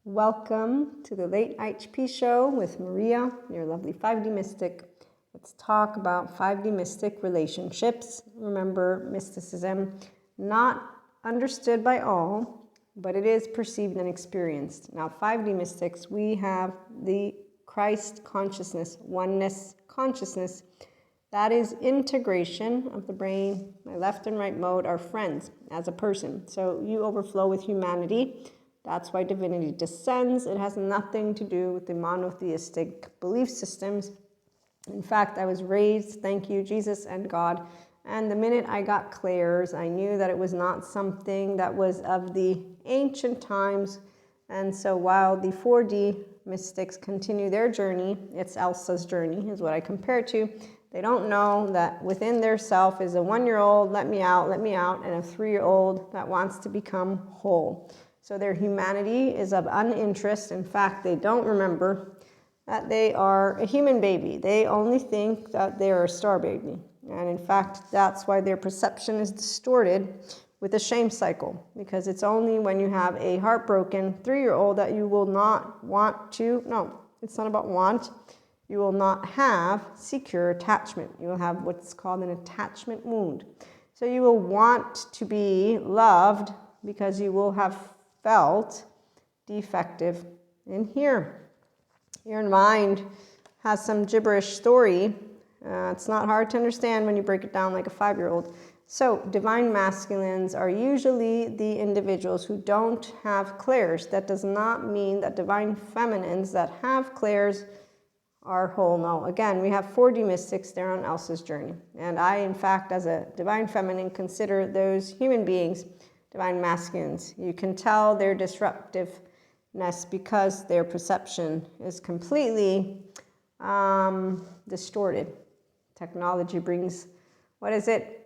Welcome to the Late IHP show with Maria, your lovely 5D mystic. Let's talk about 5D mystic relationships. Remember, mysticism, not understood by all, but it is perceived and experienced. Now, 5D mystics, we have the Christ consciousness, oneness consciousness. That is integration of the brain. My left and right mode are friends as a person. So you overflow with humanity. That's why divinity descends. It has nothing to do with the monotheistic belief systems. In fact, I was raised, thank you, Jesus and God. And the minute I got clairs, I knew that it was not something that was of the ancient times. And so while the 4D mystics continue their journey, it's Elsa's journey, is what I compare it to. They don't know that within their self is a 1-year-old, let me out, and a 3-year-old that wants to become whole. So their humanity is of uninterest. In fact, they don't remember that they are a human baby. They only think that they're a star baby. And in fact, that's why their perception is distorted with a shame cycle. Because it's only when you have a heartbroken 3-year-old that you will not want to, no, it's not about want. You will not have secure attachment. You will have what's called an attachment wound. So you will want to be loved because you will have felt defective in here. Your mind has some gibberish story. It's not hard to understand when you break it down like a 5-year-old. So divine masculines are usually the individuals who don't have clairs. That does not mean that divine feminines that have clairs are whole. No, again, we have 4D mystics. They're on Elsa's journey. And I, in fact, as a divine feminine, consider those human beings divine masculines. You can tell their disruptiveness because their perception is completely distorted. Technology brings,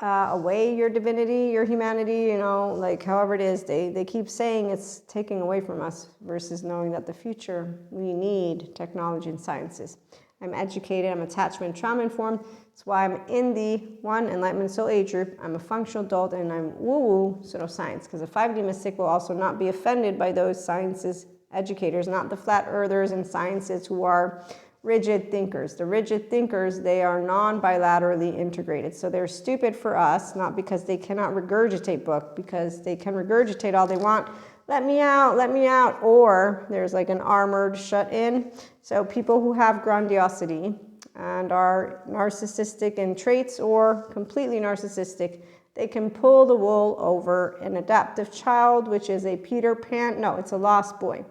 away your divinity, your humanity, like however it is. They keep saying it's taking away from us versus knowing that the future, we need technology and sciences. I'm educated, I'm attachment trauma informed. That's why I'm in the One Enlightenment Soul Age group. I'm a functional adult and I'm woo-woo pseudoscience, because a 5D mystic will also not be offended by those sciences educators, not the flat earthers and scientists who are rigid thinkers. The rigid thinkers, they are non-bilaterally integrated. So they're stupid for us, not because they cannot regurgitate book, because they can regurgitate all they want. Let me out, or there's like an armored shut-in. So people who have grandiosity and are narcissistic in traits or completely narcissistic, they can pull the wool over an adaptive child, which is a Peter Pan. No, it's a lost boy.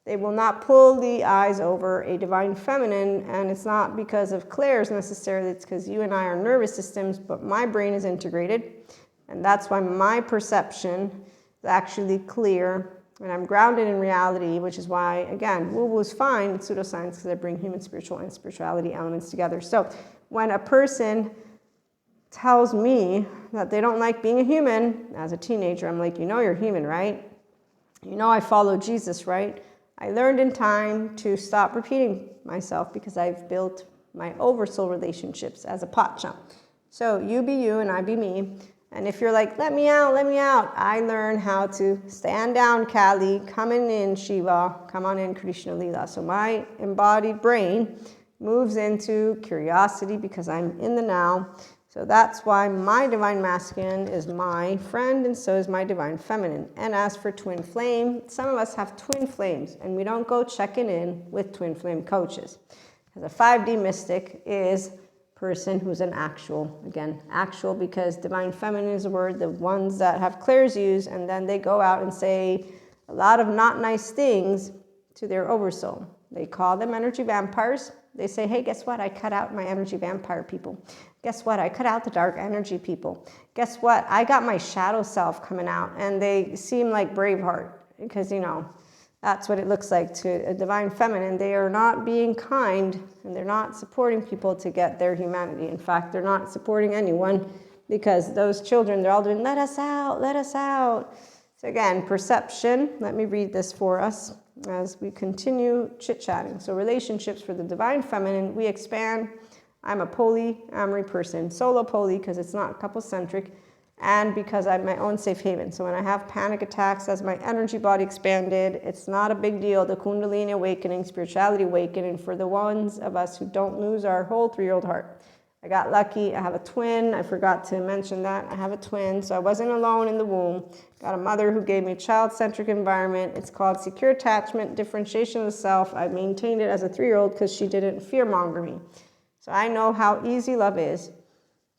They will not pull the eyes over a divine feminine, and it's not because of clairs necessarily. It's because you and I are nervous systems, but my brain is integrated, and that's why my perception is actually clear, and I'm grounded in reality, which is why, again, woo-woo is fine with pseudoscience because I bring human, spiritual, and spirituality elements together. So when a person tells me that they don't like being a human, as a teenager, I'm like, you're human, right? I follow Jesus, right? I learned in time to stop repeating myself because I've built my oversoul relationships as a pacha. So you be you and I be me. And if you're like, let me out, I learn how to stand down, Kali, coming in, Shiva, come on in, Krishna Lila. So my embodied brain moves into curiosity because I'm in the now. So that's why my divine masculine is my friend, and so is my divine feminine. And as for twin flame, some of us have twin flames, and we don't go checking in with twin flame coaches. Because a 5D mystic is person who's an actual. Again, actual because divine feminine is a word the ones that have clairs use, and then they go out and say a lot of not nice things to their oversoul. They call them energy vampires. They say, hey, guess what? I cut out my energy vampire people. Guess what? I cut out the dark energy people. Guess what? I got my shadow self coming out. And they seem like Braveheart because, that's what it looks like to a divine feminine. They are not being kind, and they're not supporting people to get their humanity. In fact, they're not supporting anyone because those children, they're all doing, let us out, let us out. So again, perception. Let me read this for us as we continue chit-chatting. So relationships for the divine feminine, we expand. I'm a polyamory person, solo poly because it's not couple-centric. and because I'm my own safe haven. So when I have panic attacks, as my energy body expanded, it's not a big deal. The Kundalini awakening, spirituality awakening, for the ones of us who don't lose our whole 3-year-old heart. I got lucky. I have a twin. I forgot to mention that. I have a twin, so I wasn't alone in the womb. Got a mother who gave me a child-centric environment. It's called secure attachment, differentiation of the self. I maintained it as a 3-year-old because she didn't fear-monger me. So I know how easy love is.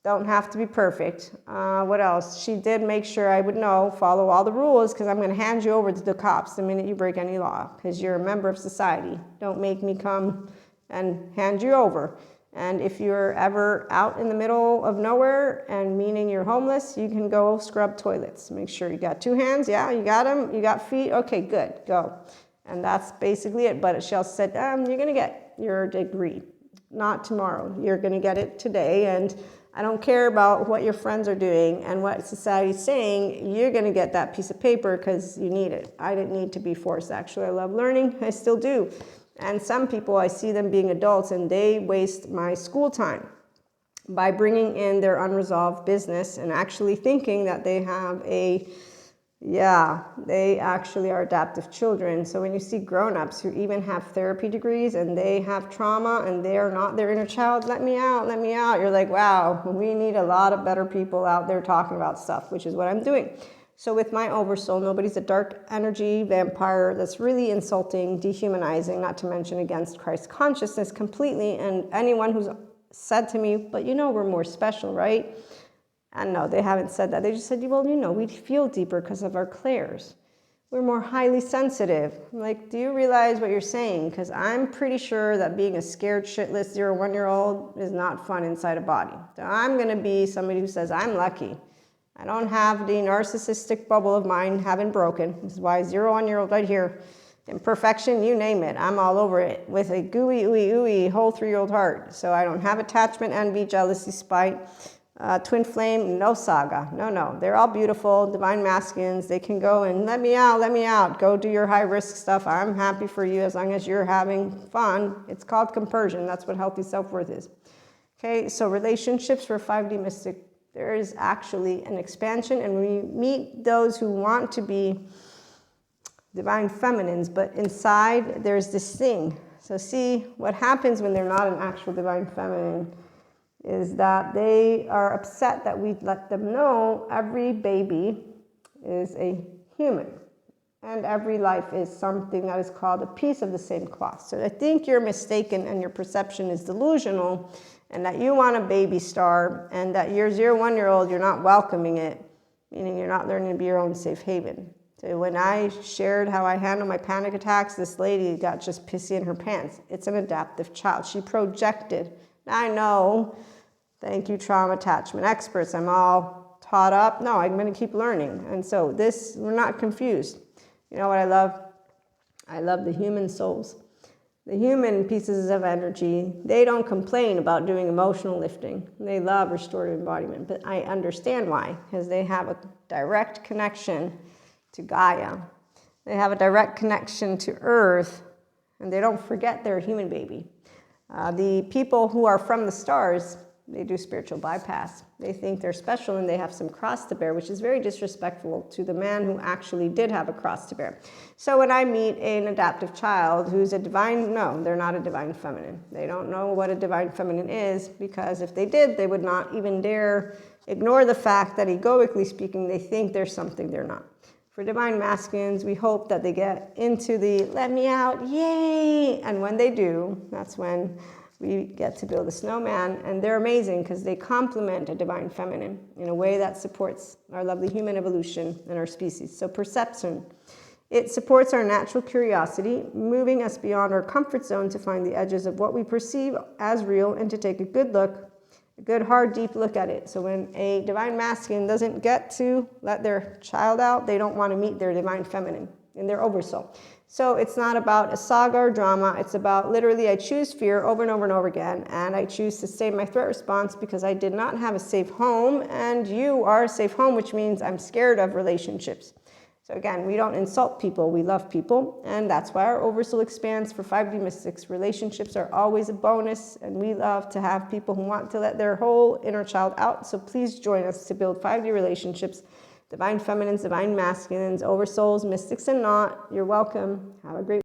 Don't have to be perfect. What else? She did make sure I would know, follow all the rules, because I'm going to hand you over to the cops the minute you break any law, because you're a member of society. Don't make me come and hand you over. And if you're ever out in the middle of nowhere, and meaning you're homeless, you can go scrub toilets. Make sure you got 2 hands. Yeah, you got them. You got feet. Okay, good. Go. And that's basically it. But she also said, you're going to get your degree. Not tomorrow. You're going to get it today. And I don't care about what your friends are doing and what society's saying. You're going to get that piece of paper because you need it. I didn't need to be forced. Actually, I love learning. I still do. And some people, I see them being adults and they waste my school time by bringing in their unresolved business and actually thinking that they have they actually are adaptive children. So when you see grown-ups who even have therapy degrees and they have trauma and they are not their inner child, let me out, you're like, wow, we need a lot of better people out there talking about stuff, which is what I'm doing. So with my oversoul, nobody's a dark energy vampire that's really insulting, dehumanizing, not to mention against Christ consciousness completely. And anyone who's said to me, but we're more special, right? And no, they haven't said that. They just said, well, we feel deeper because of our clairs. We're more highly sensitive. I'm like, do you realize what you're saying? Because I'm pretty sure that being a scared, shitless 0-1-year-old is not fun inside a body. So I'm going to be somebody who says, I'm lucky. I don't have the narcissistic bubble of mine haven't broken. This is why 0-1-year-old right here. Imperfection, you name it. I'm all over it with a gooey, ooey, ooey, whole 3-year-old heart. So I don't have attachment, envy, jealousy, spite. Twin flame, no saga. No. They're all beautiful, divine masculines. They can go and let me out. Go do your high risk stuff. I'm happy for you as long as you're having fun. It's called compersion. That's what healthy self-worth is. Okay, so relationships for 5D mystic. There is actually an expansion, and we meet those who want to be divine feminines, but inside there's this thing. So see, what happens when they're not an actual divine feminine is that they are upset that we let them know every baby is a human, and every life is something that is called a piece of the same cloth. So I think you're mistaken and your perception is delusional, and that you want a baby star, and that you're 0-1-year-old, you're not welcoming it, meaning you're not learning to be your own safe haven. So when I shared how I handle my panic attacks, this lady got just pissy in her pants. It's an adaptive child. She projected. Now I know, thank you trauma attachment experts, I'm all taught up. No, I'm going to keep learning. And so this, we're not confused. You know what I love? I love the human souls. The human pieces of energy, they don't complain about doing emotional lifting. They love restorative embodiment, but I understand why, because they have a direct connection to Gaia. They have a direct connection to Earth, and they don't forget they're a human baby. The people who are from the stars, they do spiritual bypass. They think they're special and they have some cross to bear, which is very disrespectful to the man who actually did have a cross to bear. So when I meet an adaptive child who's a divine, no, they're not a divine feminine. They don't know what a divine feminine is, because if they did, they would not even dare ignore the fact that egoically speaking, they think there's something they're not. For divine masculines, we hope that they get into the let me out, yay! And when they do, that's when we get to build a snowman, and they're amazing because they complement a divine feminine in a way that supports our lovely human evolution and our species. So perception, it supports our natural curiosity, moving us beyond our comfort zone to find the edges of what we perceive as real and to take a good look, a good, hard, deep look at it. So when a divine masculine doesn't get to let their child out, they don't want to meet their divine feminine in their oversoul. So it's not about a saga or drama. It's about literally I choose fear over and over and over again, and I choose to save my threat response because I did not have a safe home, and you are a safe home, which means I'm scared of relationships. So again, we don't insult people, we love people, and that's why our oversoul expands for 5D mystics. Relationships are always a bonus, and we love to have people who want to let their whole inner child out. So please join us to build 5D relationships, divine feminines, divine masculines, oversouls, mystics and not. You're welcome. Have a great